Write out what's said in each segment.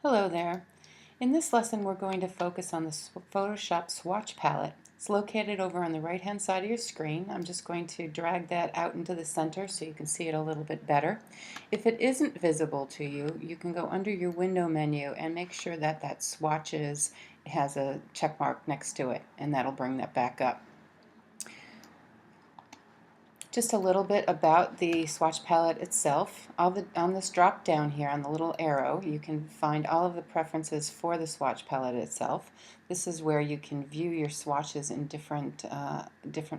Hello there. In this lesson we're going to focus on the Photoshop Swatch palette. It's located over on the right hand side of your screen. I'm just going to drag that out into the center so you can see it a little bit better. If it isn't visible to you, you can go under your window menu and make sure that that Swatches has a check mark next to it, and that'll bring that back up. Just a little bit about the swatch palette itself. On this drop down here on the little arrow, you can find all of the preferences for the swatch palette itself. This is where you can view your swatches in different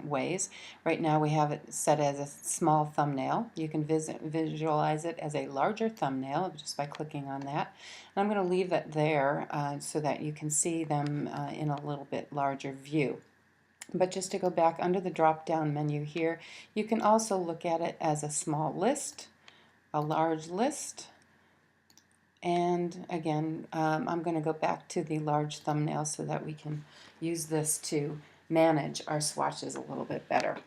ways. Right now we have it set as a small thumbnail. You can visualize it as a larger thumbnail just by clicking on that. And I'm going to leave it there so that you can see them in a little bit larger view. But just to go back under the drop-down menu here, you can also look at it as a small list, a large list, and again, I'm going to go back to the large thumbnail so that we can use this to manage our swatches a little bit better.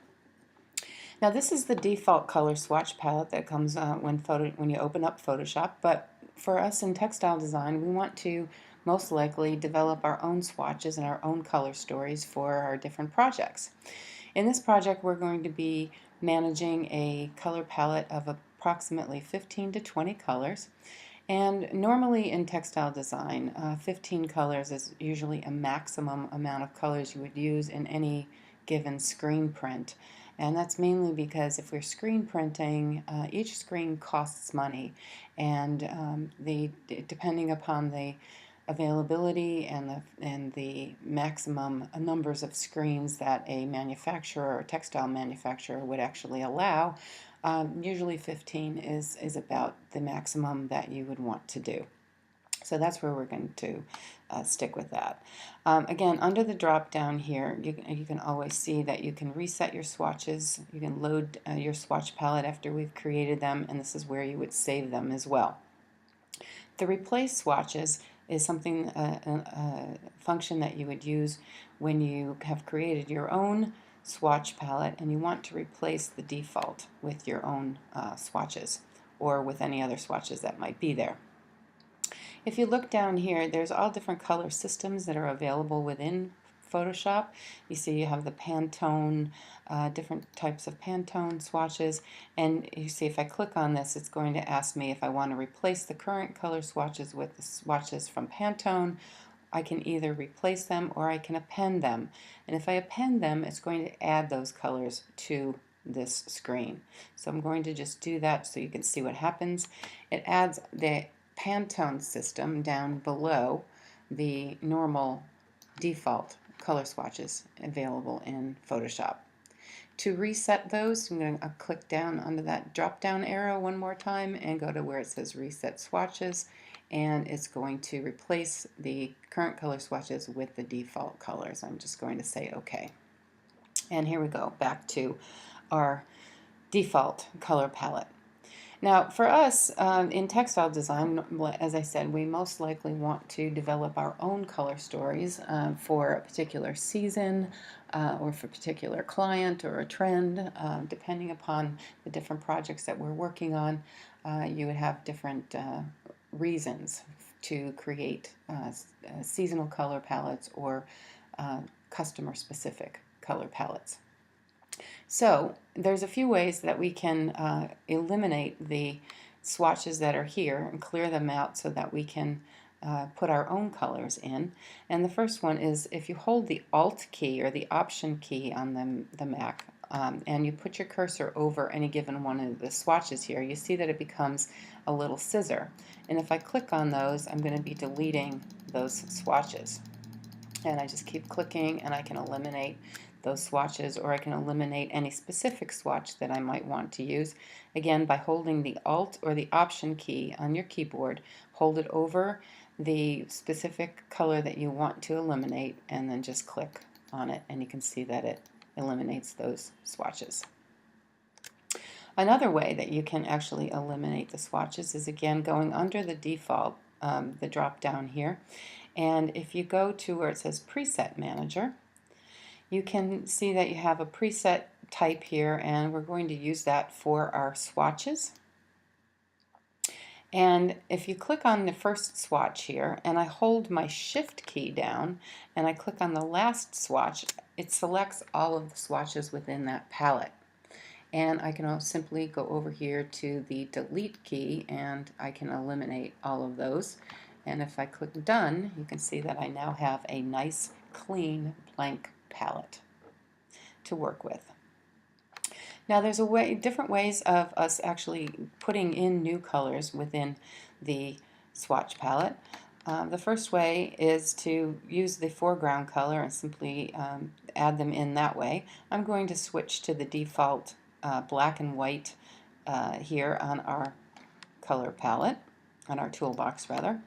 Now this is the default color swatch palette that comes when you open up Photoshop, but for us in textile design, we want to most likely develop our own swatches and our own color stories for our different projects. In this project we're going to be managing a color palette of approximately 15 to 20 colors, and normally in textile design 15 colors is usually a maximum amount of colors you would use in any given screen print. And that's mainly because if we're screen printing, each screen costs money, and depending upon the availability and the maximum numbers of screens that a manufacturer or textile manufacturer would actually allow, usually 15 is about the maximum that you would want to do. So that's where we're going to stick with that. Again, under the drop down here, you can always see that you can reset your swatches. You can load your swatch palette after we've created them, and this is where you would save them as well. The replace swatches is something, a function that you would use when you have created your own swatch palette and you want to replace the default with your own swatches or with any other swatches that might be there. If you look down here, there's all different color systems that are available within Photoshop. You see you have the Pantone, different types of Pantone swatches, and you see if I click on this, it's going to ask me if I want to replace the current color swatches with the swatches from Pantone. I can either replace them or I can append them, and if I append them, it's going to add those colors to this screen. So I'm going to just do that so you can see what happens. It adds the Pantone system down below the normal default color swatches available in Photoshop. To reset those, I'm going to click down under that drop down arrow one more time and go to where it says reset swatches, and it's going to replace the current color swatches with the default colors. I'm just going to say OK. And here we go, back to our default color palette. Now for us in textile design, as I said, we most likely want to develop our own color stories for a particular season or for a particular client or a trend. Depending upon the different projects that we're working on, you would have different reasons to create seasonal color palettes or customer specific color palettes. So there's a few ways that we can eliminate the swatches that are here and clear them out so that we can put our own colors in. And the first one is if you hold the Alt key or the Option key on the Mac and you put your cursor over any given one of the swatches here, you see that it becomes a little scissor. And if I click on those, I'm going to be deleting those swatches. And I just keep clicking and I can eliminate those swatches, or I can eliminate any specific swatch that I might want to use. Again, by holding the Alt or the Option key on your keyboard, hold it over the specific color that you want to eliminate and then just click on it, and you can see that it eliminates those swatches. Another way that you can actually eliminate the swatches is again going under the default, the drop down here, and if you go to where it says Preset Manager, you can see that you have a preset type here, and we're going to use that for our swatches. And if you click on the first swatch here, and I hold my shift key down, and I click on the last swatch, it selects all of the swatches within that palette. And I can also simply go over here to the delete key, and I can eliminate all of those. And if I click done, you can see that I now have a nice, clean, blank palette to work with. Now there's different ways of us actually putting in new colors within the swatch palette. The first way is to use the foreground color and simply add them in that way. I'm going to switch to the default black and white here on our color palette, on our toolbox rather.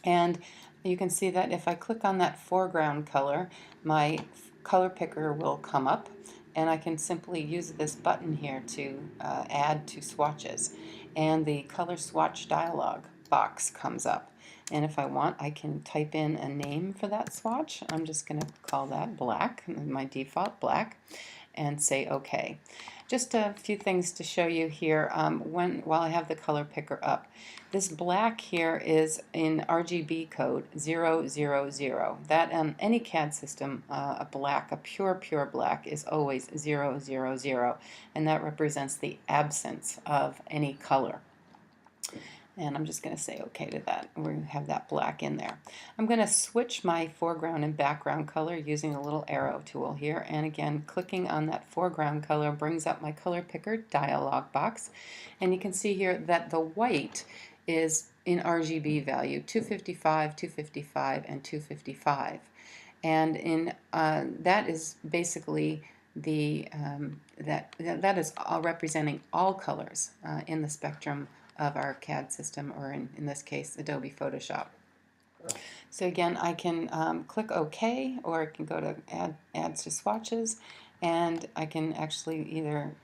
And you can see that if I click on that foreground color, my color picker will come up, and I can simply use this button here to add to swatches, and the color swatch dialog box comes up. And if I want, I can type in a name for that swatch. I'm just going to call that black, my default black, and say OK. Just a few things to show you here while I have the color picker up. This black here is in RGB code 000. That on any CAD system, a pure black is always 000, and that represents the absence of any color. And I'm just going to say OK to that. We're going to have that black in there. I'm going to switch my foreground and background color using the little arrow tool here. And again, clicking on that foreground color brings up my color picker dialog box. And you can see here that the white is in RGB value 255, 255, and 255. And in that is basically the that is all representing all colors in the spectrum of our CAD system, or in this case Adobe Photoshop. So again, I can click OK, or I can go to add to swatches, and I can actually either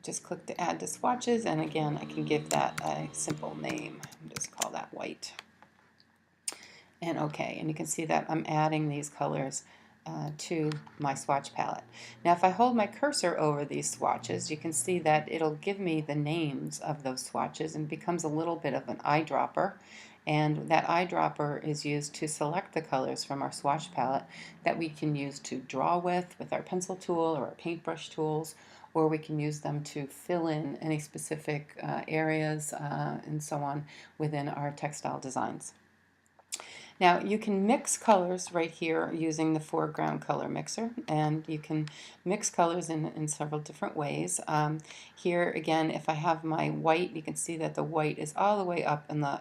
just click to add to swatches, and again I can give that a simple name. Just call that white, and OK. And you can see that I'm adding these colors to my swatch palette. Now if I hold my cursor over these swatches, you can see that it'll give me the names of those swatches, and becomes a little bit of an eyedropper. And that eyedropper is used to select the colors from our swatch palette that we can use to draw with our pencil tool or our paintbrush tools, or we can use them to fill in any specific areas and so on within our textile designs. Now you can mix colors right here using the foreground color mixer, and you can mix colors in several different ways. Here again, if I have my white, you can see that the white is all the way up in the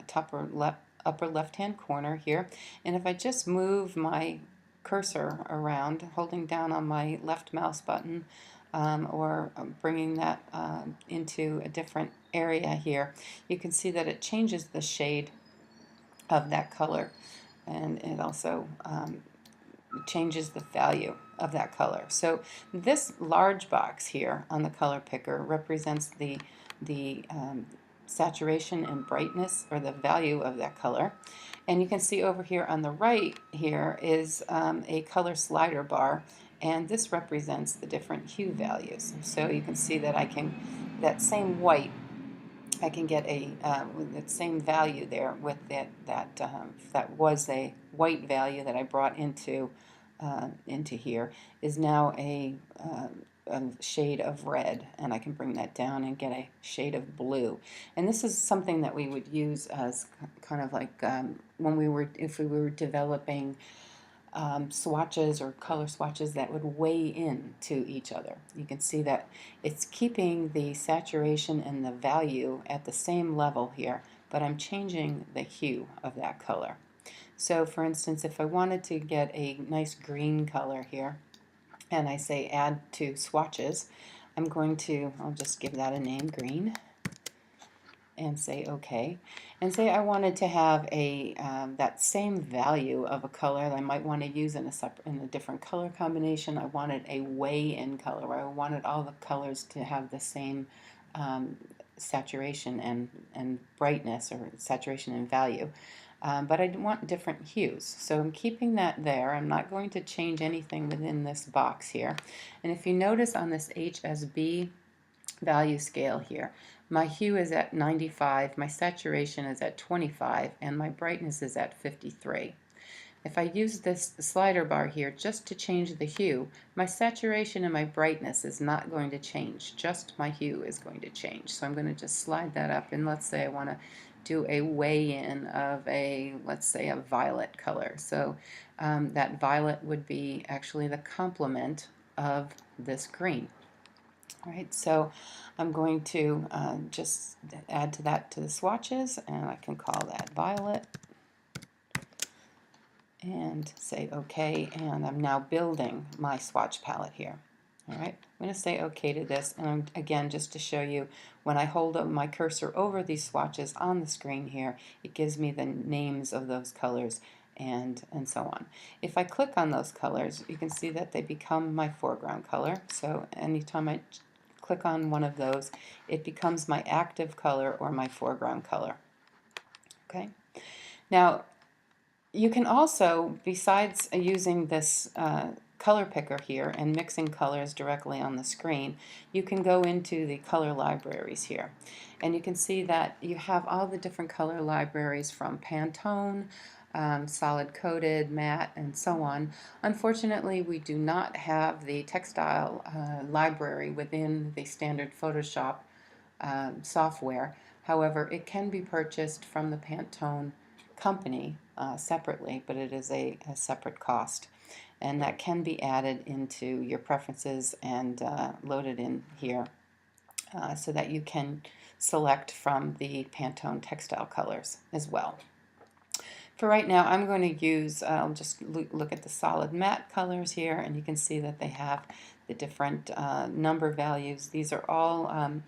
upper left hand corner here, and if I just move my cursor around, holding down on my left mouse button, or bringing that into a different area here, you can see that it changes the shade of that color, and it also changes the value of that color. So this large box here on the color picker represents the saturation and brightness, or the value of that color. And you can see over here on the right here is a color slider bar, and this represents the different hue values. So you can see that that same white, I can get with the same value there with that was a white value that I brought into here, is now a shade of red, and I can bring that down and get a shade of blue. And this is something that we would use as kind of like if we were developing swatches or color swatches that would weigh in to each other. You can see that it's keeping the saturation and the value at the same level here, but I'm changing the hue of that color. So for instance, if I wanted to get a nice green color here, and I say add to swatches, I'll just give that a name, green, and say OK, and say I wanted to have that same value of a color that I might want to use in a different color combination. I wanted a weigh-in color, where I wanted all the colors to have the same saturation and brightness, or saturation and value. But I want different hues. So I'm keeping that there. I'm not going to change anything within this box here. And if you notice on this HSB value scale here, My hue is at 95, my saturation is at 25, and my brightness is at 53. If I use this slider bar here just to change the hue, my saturation and my brightness is not going to change, just my hue is going to change. So I'm going to just slide that up, and let's say I want to do a weigh-in of a, let's say, a violet color. So that violet would be actually the complement of this green. All right, so I'm going to just add to that to the swatches, and I can call that violet and say OK, and I'm now building my swatch palette here. All right, I'm going to say OK to this, and again, just to show you, when I hold up my cursor over these swatches on the screen here, it gives me the names of those colors and so on. If I click on those colors, you can see that they become my foreground color. So anytime I click on one of those, it becomes my active color or my foreground color. Okay. Now, you can also, besides using this color picker here and mixing colors directly on the screen, you can go into the color libraries here. And you can see that you have all the different color libraries from Pantone, solid coated, matte, and so on. Unfortunately, we do not have the textile library within the standard Photoshop software. However, it can be purchased from the Pantone company separately, but it is a separate cost. And that can be added into your preferences and loaded in here so that you can select from the Pantone textile colors as well. For right now, I'm going to use, I'll just look at the solid matte colors here, and you can see that they have the different number values. These are all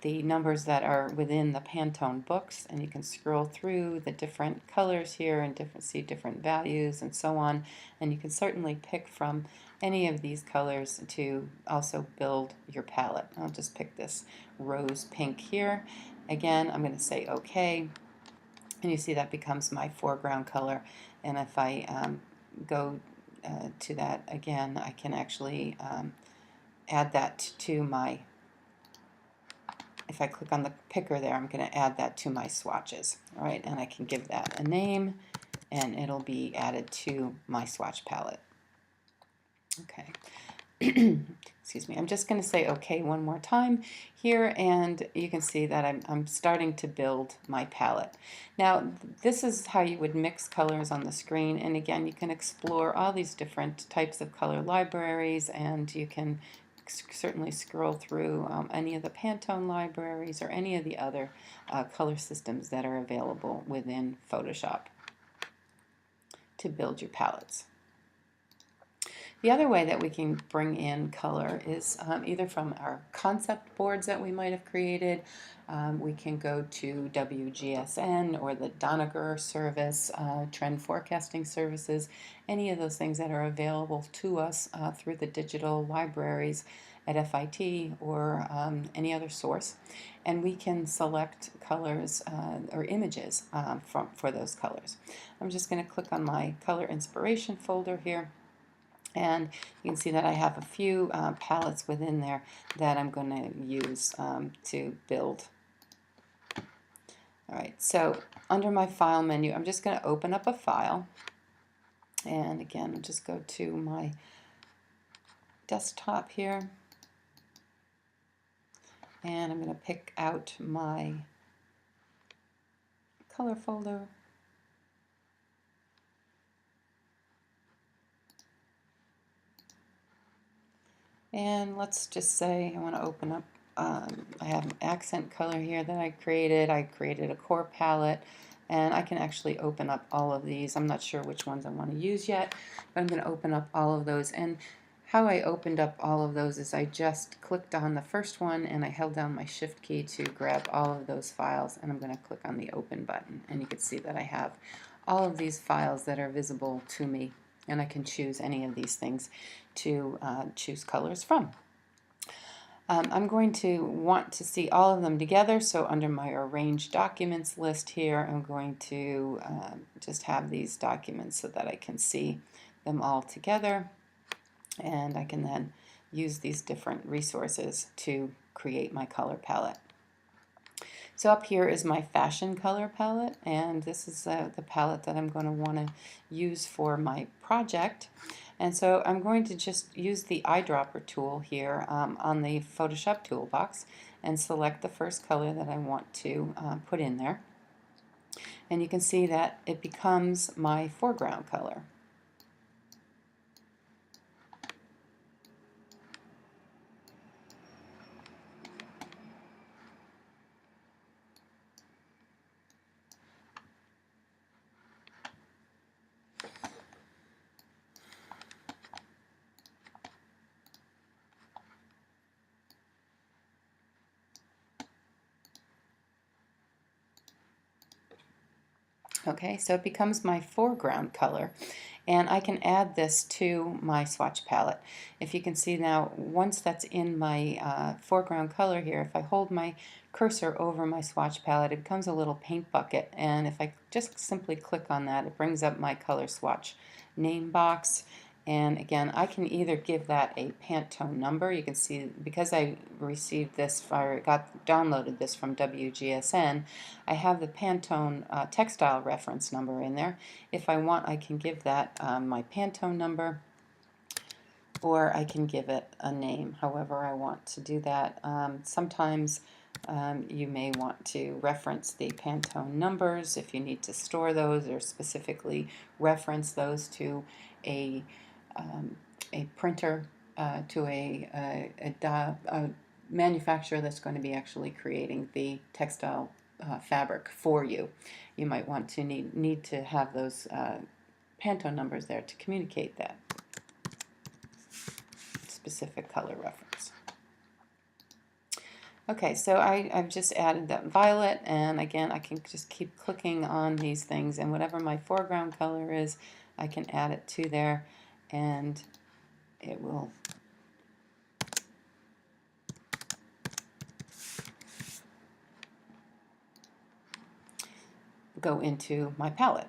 the numbers that are within the Pantone books, and you can scroll through the different colors here and see different values and so on, and you can certainly pick from any of these colors to also build your palette. I'll just pick this rose pink here. Again, I'm going to say OK, and you see that becomes my foreground color, and if I go to that again, I can actually add that to my, if I click on the picker there, I'm going to add that to my swatches. All right, and I can give that a name, and it'll be added to my swatch palette. Okay. Excuse me. I'm just going to say OK one more time here, and you can see that I'm starting to build my palette. Now, this is how you would mix colors on the screen, and again, you can explore all these different types of color libraries, and you can certainly scroll through any of the Pantone libraries or any of the other color systems that are available within Photoshop to build your palettes. The other way that we can bring in color is either from our concept boards that we might have created. We can go to WGSN or the Doniger service, trend forecasting services, any of those things that are available to us through the digital libraries at FIT or any other source, and we can select colors or images for those colors. I'm just going to click on my color inspiration folder here, and you can see that I have a few palettes within there that I'm going to use to build. All right, so under my file menu, I'm just going to open up a file, and again, I'll just go to my desktop here, and I'm going to pick out my color folder. And let's just say I want to open up, I have an accent color here that I created. I created a core palette, and I can actually open up all of these. I'm not sure which ones I want to use yet, but I'm going to open up all of those. And how I opened up all of those is I just clicked on the first one, and I held down my Shift key to grab all of those files, and I'm going to click on the Open button. And you can see that I have all of these files that are visible to me, and I can choose any of these things to choose colors from. I'm going to want to see all of them together, so under my Arrange Documents list here, I'm going to just have these documents so that I can see them all together, and I can then use these different resources to create my color palette. So up here is my fashion color palette, and this is the palette that I'm going to want to use for my project. And so I'm going to just use the eyedropper tool here on the Photoshop toolbox and select the first color that I want to put in there. And you can see that it becomes my foreground color. Okay, so it becomes my foreground color, and I can add this to my swatch palette. If you can see now, once that's in my foreground color here, if I hold my cursor over my swatch palette, it becomes a little paint bucket, and if I just simply click on that, it brings up my color swatch name box. And again, I can either give that a Pantone number. You can see, because I received this, or downloaded this from WGSN, I have the Pantone textile reference number in there. If I want, I can give that my Pantone number, or I can give it a name, however I want to do that. Sometimes you may want to reference the Pantone numbers if you need to store those or specifically reference those to a printer, to a manufacturer that's going to be actually creating the textile fabric for you. You might want to need to have those Pantone numbers there to communicate that specific color reference. Okay, so I've just added that violet, and again I can just keep clicking on these things, and whatever my foreground color is, I can add it to there, and it will go into my palette.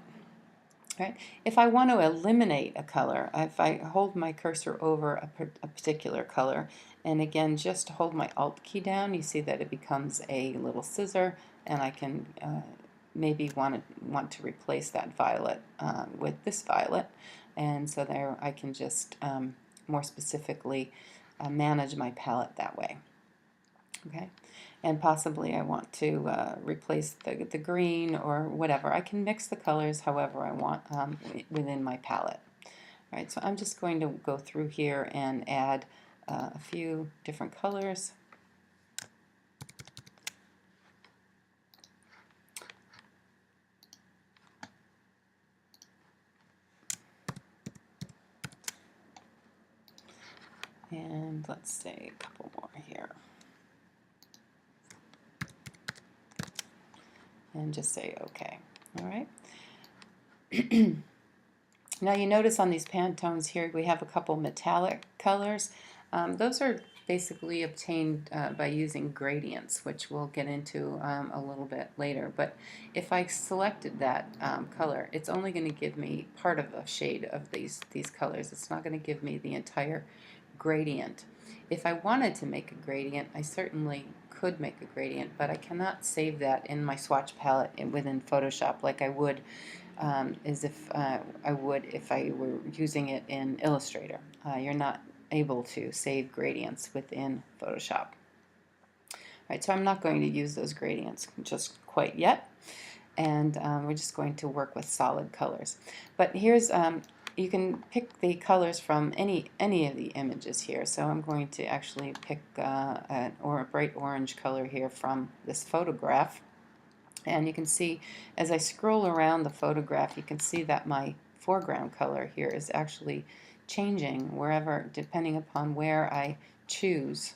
Right? If I want to eliminate a color, if I hold my cursor over a particular color, and again just hold my Alt key down, you see that it becomes a little scissor, and I can maybe want to replace that violet with this violet, and so there I can just more specifically manage my palette that way. Okay, and possibly I want to replace the green or whatever. I can mix the colors however I want within my palette. All right, so I'm just going to go through here and add a few different colors. And let's say a couple more here. And just say OK. All right. Now you notice on these Pantones here we have a couple metallic colors. Those are basically obtained by using gradients, which we'll get into a little bit later. But if I selected that color, it's only going to give me part of a shade of these colors. It's not going to give me the entire gradient. If I wanted to make a gradient, I certainly could make a gradient, but I cannot save that in my swatch palette within Photoshop like I would as if I would if I were using it in Illustrator. You're not able to save gradients within Photoshop. Right, so I'm not going to use those gradients just quite yet, and we're just going to work with solid colors. But here's you can pick the colors from any of the images here. So I'm going to actually pick a bright orange color here from this photograph. And you can see as I scroll around the photograph, you can see that my foreground color here is actually changing wherever, depending upon where I choose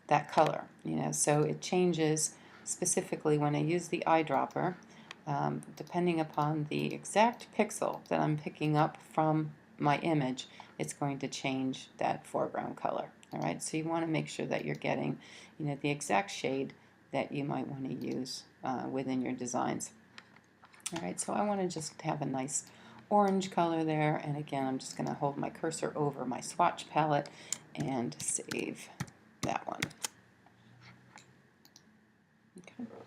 that color. So it changes specifically when I use the eyedropper, depending upon the exact pixel that I'm picking up from my image, it's going to change that foreground color. All right, so you want to make sure that you're getting, the exact shade that you might want to use within your designs. All right, so I want to just have a nice orange color there, and again I'm just going to hold my cursor over my swatch palette and save that one. Okay.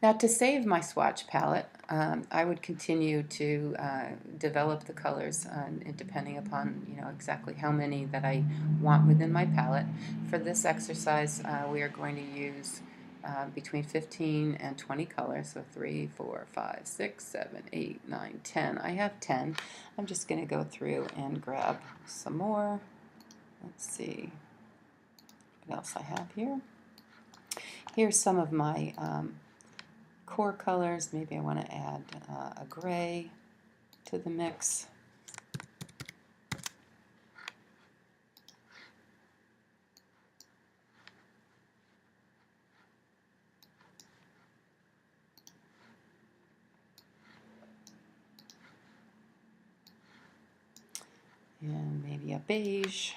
Now, to save my swatch palette, I would continue to develop the colors depending upon exactly how many that I want within my palette. For this exercise, we are going to use between 15 and 20 colors, so 3, 4, 5, 6, 7, 8, 9, 10. I have 10. I'm just going to go through and grab some more. Let's see what else I have here. Here's some of my core colors. Maybe I want to add a gray to the mix. And maybe a beige.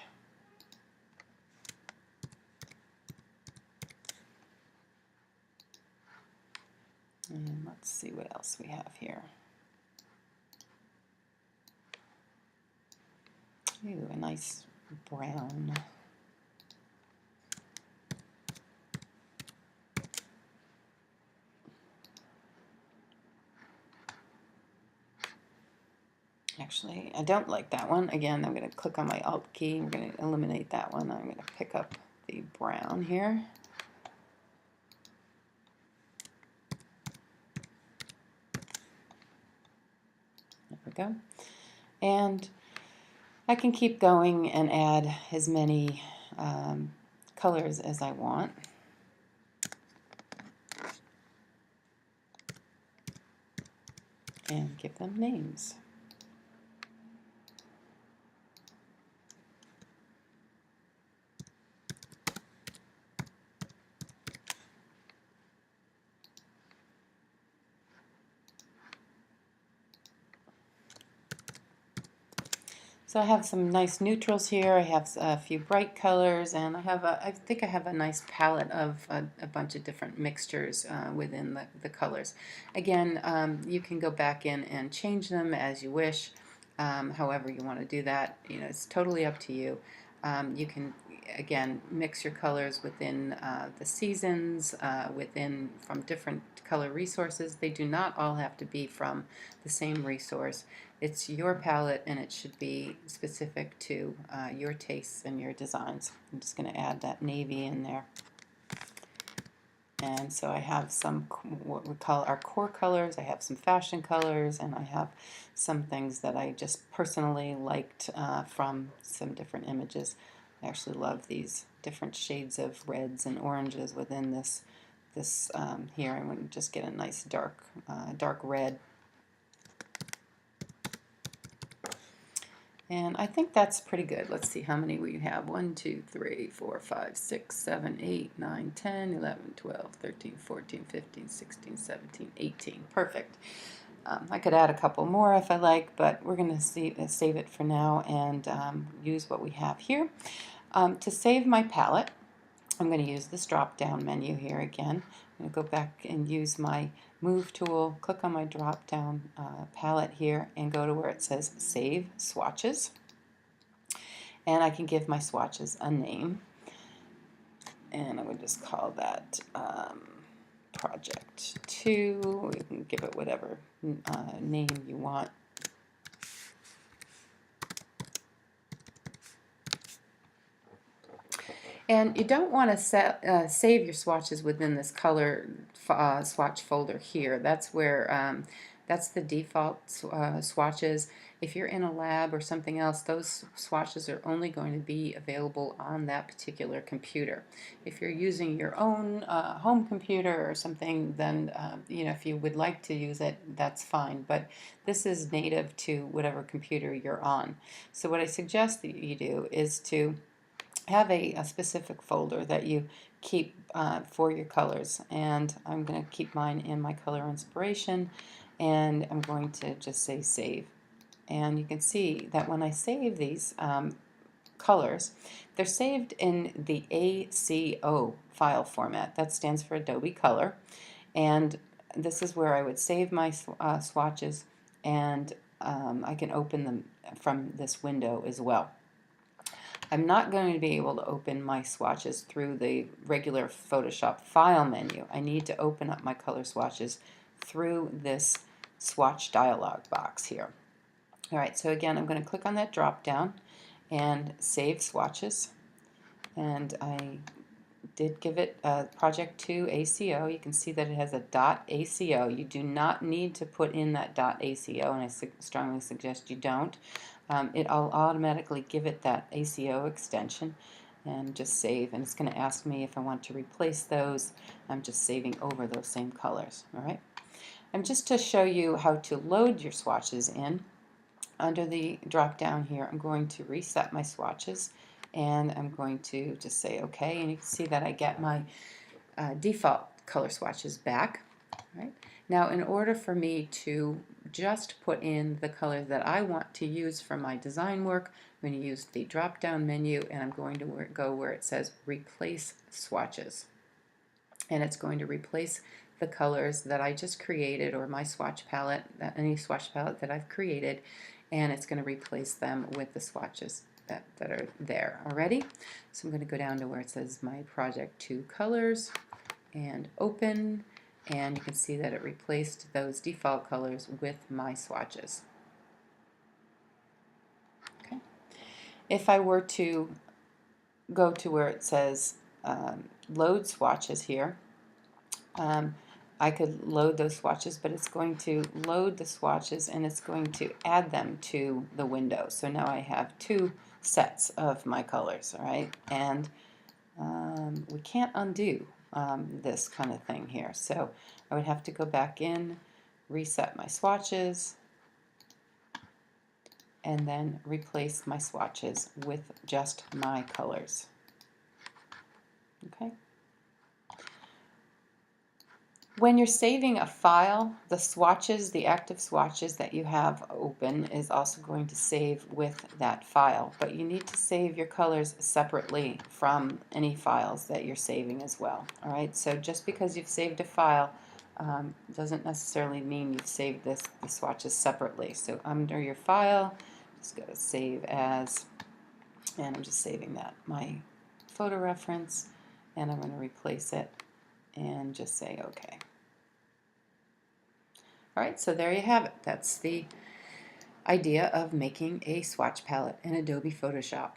And let's see what else we have here. Ooh, a nice brown. Actually, I don't like that one. Again, I'm going to click on my Alt key. I'm going to eliminate that one. I'm going to pick up the brown here. There we go. And I can keep going and add as many colors as I want. And give them names. So I have some nice neutrals here. I have a few bright colors, and I think I have a nice palette of a bunch of different mixtures within the colors. Again, you can go back in and change them as you wish. However you want to do that, it's totally up to you. You can again mix your colors within the seasons, from different color resources. They do not all have to be from the same resource. It's your palette, and it should be specific to your tastes and your designs. I'm just going to add that navy in there. And so I have some what we call our core colors. I have some fashion colors, and I have some things that I just personally liked from some different images. I actually love these different shades of reds and oranges within this here. I'm going to just get a nice dark red. And I think that's pretty good. Let's see how many we have. 1, 2, 3, 4, 5, 6, 7, 8, 9, 10, 11, 12, 13, 14, 15, 16, 17, 18. Perfect. I could add a couple more if I like, but we're going to save it for now and use what we have here. To save my palette, I'm going to use this drop-down menu here again. I'm going to go back and use my Move tool, click on my drop-down palette here, and go to where it says Save Swatches. And I can give my swatches a name. And I would just call that Project 2. You can give it whatever name you want. And you don't want to save your swatches within this color swatch folder here. That's where that's the default swatches. If you're in a lab or something else, those swatches are only going to be available on that particular computer. If you're using your own home computer or something, then if you would like to use it, that's fine. But this is native to whatever computer you're on. So what I suggest that you do is to have a specific folder that you keep for your colors, and I'm going to keep mine in my color inspiration, and I'm going to just say save. And you can see that when I save these colors, they're saved in the ACO file format. That stands for Adobe Color, and this is where I would save my swatches, and I can open them from this window as well. I'm not going to be able to open my swatches through the regular Photoshop file menu. I need to open up my color swatches through this swatch dialog box here. Alright, so again I'm going to click on that drop down and save swatches, and I did give it project 2 ACO. You can see that it has a .aco. You do not need to put in that .aco, and I strongly suggest you don't. It'll automatically give it that ACO extension, and just save, and it's going to ask me if I want to replace those. I'm just saving over those same colors. Alright, and just to show you how to load your swatches in, under the drop down here I'm going to reset my swatches, and I'm going to just say OK, and you can see that I get my default color swatches back. Right? Now in order for me to just put in the colors that I want to use for my design work, I'm going to use the drop down menu, and I'm going to go where it says replace swatches, and it's going to replace the colors that I just created, or my swatch palette, any swatch palette that I've created, and it's going to replace them with the swatches that are there already. So I'm going to go down to where it says my project 2 colors and open, and you can see that it replaced those default colors with my swatches. Okay. If I were to go to where it says load swatches here, I could load those swatches, but it's going to load the swatches and it's going to add them to the window. So now I have 2 sets of my colors, all right? And we can't undo this kind of thing here. So I would have to go back in, reset my swatches, and then replace my swatches with just my colors. Okay. When you're saving a file, the swatches, the active swatches that you have open is also going to save with that file, but you need to save your colors separately from any files that you're saving as well. Alright, so just because you've saved a file doesn't necessarily mean you've saved the swatches separately. So under your file, just go to save as, and I'm just saving that, my photo reference, and I'm going to replace it and just say OK. Alright, so there you have it. That's the idea of making a swatch palette in Adobe Photoshop.